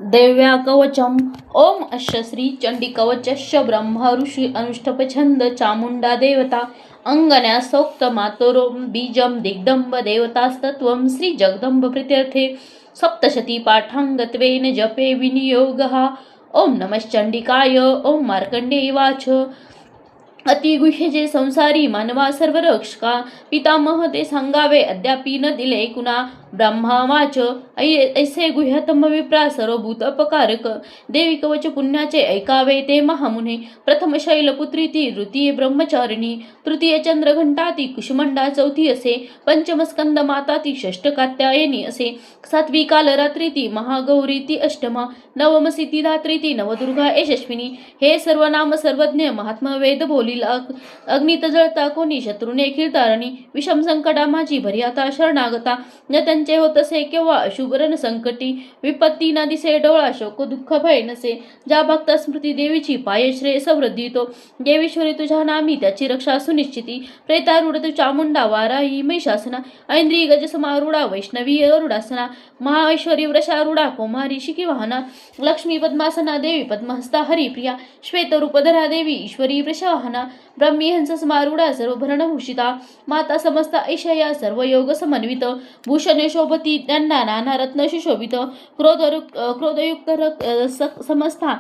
देव्या कवचम ओम अश्य श्री चंडी कवचस्य ब्रह्म ऋषी अनुष्ठप छंद चामुंडा देवता अंगण्या सोक्त मातोरो बीजम दिग्दंब देवतास्तत्वं श्री जगदंब प्रीत्यर्थे सप्तशती पाठांगत्वेन जपे विनियोगः ओम नमश्चंडिकाय ओम मार्कंडेय वाच अतिगुह्यजे संसारी मानवा सर्व रक्षका पितामह ते सांगावे अद्यापि न दिले कुणा ब्रह्मा वाच ऐसे गुह्यतम विप्रा सर्वभूत अपकारक देवी कवच पुण्याचे ऐकावे ते महामुने प्रथम शैलपुत्री ती द्वितीय ब्रह्मचारिणी तृतीय चंद्रघंटा ती कुष्मंडा चौथी असे पंचम स्कंद माता ती षष्ठ कात्यायनी असे सातवी कालरात्री ती महागौरी ती अष्टमा नवमसी ती धात्री ती नवदुर्गा यशस्विनी हे सर्व नाम सर्वज्ञ महात्मा वेद बोलील अग्नीत जळता कोणी शत्रुने खिळतारणी विषम संकटा माझी भरी आता शरणागता न त्यांचे होत असे केव्हा अशुभरण संकटी विपत्ती ना दिसे डोळा शोक दुःख भय नसे ज्या भक्त स्मृती देवीची पाय श्रेय समृद्धी तो देवीश्वरी तुझ्या नामी त्याची रक्षा सुनिश्चिती प्रेतारूढ तू चामुंडा वाराही महिषासना ऐंद्री गजसमारूढा वैष्णवी अरुडासना महाऐश्वरी वृषारूढा कुमारी शिकी वाहना लक्ष्मी पद्मासना देवी पद्महस्ता हरिप्रिया श्वेतरूपधरा देवी ईश्वरी वृषवाहना ब्रह्मीहंस समारूढा सर्वभरणभूषिता माता समस्त ऐशया सर्व योग समन्वित भूषणे शोभती त्यांना नाना रत्न सुशोभित क्रोधयुक्त समस्ता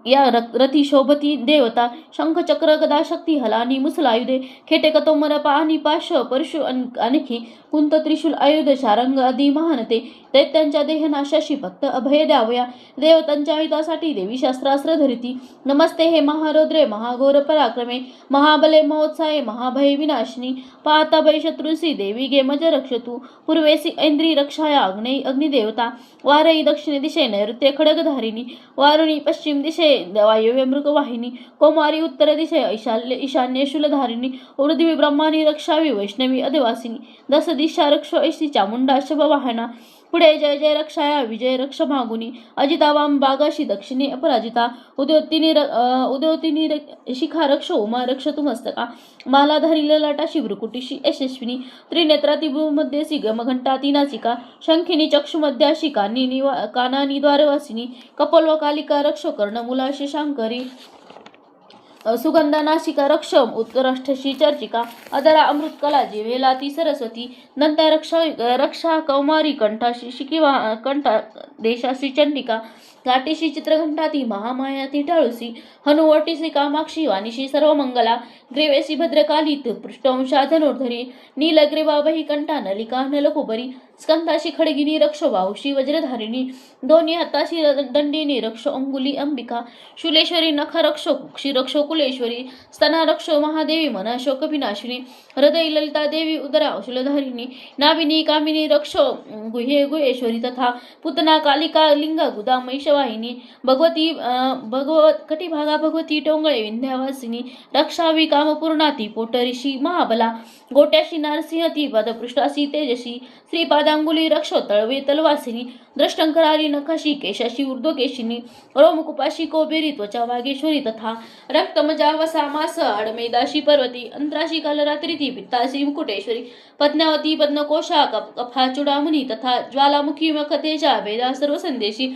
या रथी शोभती देवता शंख चक्र गदा शक्ती हलानी मुसलायुधे खेटे कतोमर पाणी पाश परशु आणखी कुंत त्रिशूल आयुध शारंग आदी महानते दैत्यांच्या देहनाशाशी फक्त अभय द्यावया देवतांच्या हितासाठी देवी शास्त्रास्त्र धरिती नमस्ते हे महारौद्रे महाघोर पराक्रमे महाबले महोत्साहे महाभय विनाशिनी पाहता भय शत्रुंसी देवी गेमज रक्षतु पूर्वेसी ऐंद्री रक्षाया अग्निदेवता वारई दक्षिणे दिशे नैऋत्य खडगधारिणी वारुणी पश्चिम दिशे वायव्य मृगवाहिनी कोमारी उत्तर दिशे ईशान्य शूलधारिणी ऊर्ध्वी ब्रह्मानी रक्षावी वैष्णवी अधिवासिनी दस दिशा रक्ष ऐशी चामुंडा शबवाहना पुढे जय जय रक्षाया विजय रक्ष मागुनी अजितावाम बागाशी दक्षिणे अपराजिता उद्योतिनी शिखा रक्ष उमा रक्ष तुमस्तका मालाधारी ललाटाशी भ्रुकुटीशी यशस्विनी त्रिनेत्राती भूमध्येसी गमघंटा ती नासिका शंखिनी चक्षुमध्याशी कानानी द्वारवासिनी कपोल व कालिका रक्ष कर्णमुलाशी शांकरी सुगंधा नाशिका रक्षम उत्करष्ठशी चर्चिका अदरा अमृतकला जिव्हेला ती सरस्वती नंतर रक्षा कौमारी कंठाशी शिकिवा कंठा देशाशी चंडिका गाठीशी चित्रघंटा ती महामाया ती टाळुसी हनुवटीसी कामाक्षी वाणीशी सर्व मंगला ग्रेवेसी भद्रकाली पृष्ठवंशा धनुर्धरी नीलग्रीवा बही कंठा नलिका नलकुबरी स्कंधाशी खडगिनी रक्ष बाहुशी वज्रधारिणी दोन्ही हाताशी दंडिनी रक्ष अंगुली अंबिका शुलेश्वरी नख रक्ष कुक्षी रक्ष कुलेश्वरी स्तना रक्ष महादेवी मना शोक विनाशिनी हृदय ललिता देवी उदरा शूलधारिणी नाविनी कामिनी रक्ष गुहेश्वरी तथा पुतना कालिका लिंगा गुदा महिषवाहिनी भगवत कटिभागा भगवती टोंगळे विंध्यावासिनी रक्षावी कामपूर्णा ती पोटरीशी महाबला गोट्याशी नारसिंह ती पदपृष्ठाशी तेजशी श्रीपादांगुली रक्ष तळवे तलवासिनी द्रष्टंकरारी नखाशी केशाशी ऊर्ध्वकेशिनी रोमकुपाशी कोबेरी त्वचा वागेश्वरी तथा रक्तमजा वसा मास आडमेदाशी पर्वती अंतराशी कालरात्री ती पित्तासी मुकुटेश्वरी पद्मावती पद्मकोशा कफा चुडामुनी तथा ज्वालामुखी मखतेजा वेदा सर्व संदेशी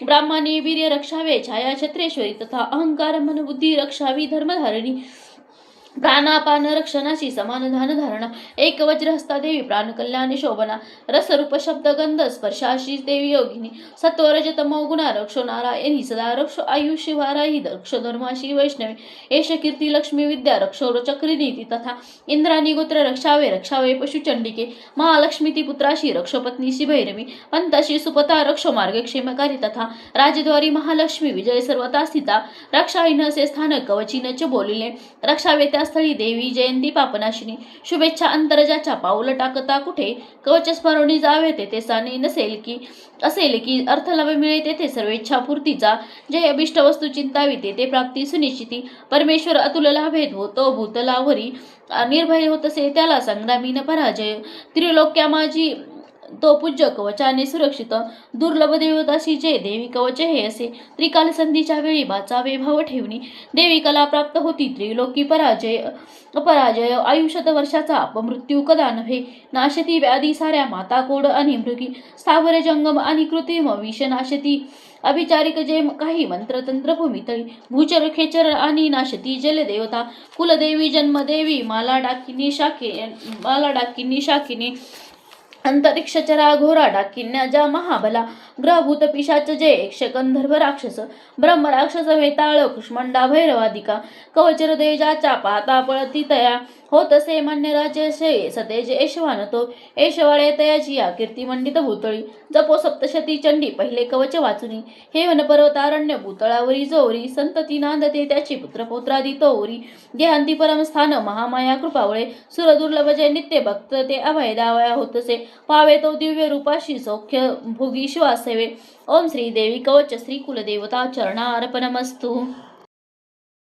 ब्राह्मणी वीर्य रक्षावे छाया छत्रेश्वरी तथा अहंकार मन बुद्धी रक्षावी धर्मधारिणी प्राणापान रक्षणाशी समान धान धारणा एक वज्रहस्ता देवी प्राण कल्याणी शोभना रसरूप शब्द गंध स्पर्शाशी देवी योगिनी सत्वरजतमो गुणा रक्षो नारायणी सदा रक्ष आयुष्य वाराही रक्ष धर्माशी वैष्णवी एष कीर्ती लक्ष्मी विद्या रक्षो चक्रिनीती तथा इंद्राणी गोत्र रक्षावे पशुचंडिके महालक्ष्मी ती पुत्राशी रक्ष पत्नीशी भैरवी पंताशी सुपता रक्ष मार्गक्षेमकारी तथा राजद्वारी महालक्ष्मी विजय सर्वता स्थिता रक्षाहीन असे स्थानक कवचीनच बोलिले रक्षावे स्थळी देवी जयंती पापनाशिनी शुभेच्छा अंतरजाच्या पाऊल टाकता कुठे कवच स्मरणी जावे तेथे साने असेल की अर्थ लाभ मिळे तेथे सर्वेच्छा पूर्तीचा जय अभिष्ट वस्तू चिंतावी तेथे प्राप्ती सुनिश्चिती परमेश्वर अतुल लाभेत होतो भूतलावरी निर्भय होत असे त्याला संग्रामी न पराजय त्रिलोक्या माझी तो पूज्य कवचाने सुरक्षित दुर्लभ देवताशी जे देवी कवच हे असे त्रिकाल संधीच्या वेळी वाचावे भाव ठेवणी देवी कला प्राप्त होती त्रिलोकी पराजय आयुष्यत वर्षाचा अपमृत्यू कदा नव्हे नाशती व्याधी साऱ्या माता कोड आणि मृगी स्थावर जंगम आणि कृत्रिम विष नाशती अभिचारिक जे काही मंत्रतंत्र भूमितळी भूचर खेचर आणि नाशती जलदेवता कुलदेवी जन्मदेवी माला डाकिनी शाकिनी अंतरिक्षचरा घोरा डाकिन्या ज्या महाबला ग्रहभूत पिशाच जे यक्ष गंधर्व राक्षस ब्रह्म राक्षस वेताळ कुष्मंडा भैरवादिका कवच हृदयजाच्या पाता पळती तया होतसे मान्य राजशे सतेज ऐशवान तो ऐशवाळे तयाची या कीर्तिमंडित भूतळी जपो सप्तशती चंडी पहिले कवच वाचुनी हे वन पर्वतारण्य भूतळावरी जोरी संतती नांदते त्याची पुत्रपौत्रादी तोरी गेहांती परमस्थान महामाया कृपावळे सुरदुर्लभ जे नित्य भक्त ते अभय दावया होतसे पावे तो दिव्य रूपाशी सौख्य भोगी शिवासेवे ओम श्री देवी कवच श्री कुलदेवता चरणार्पणमस्तु।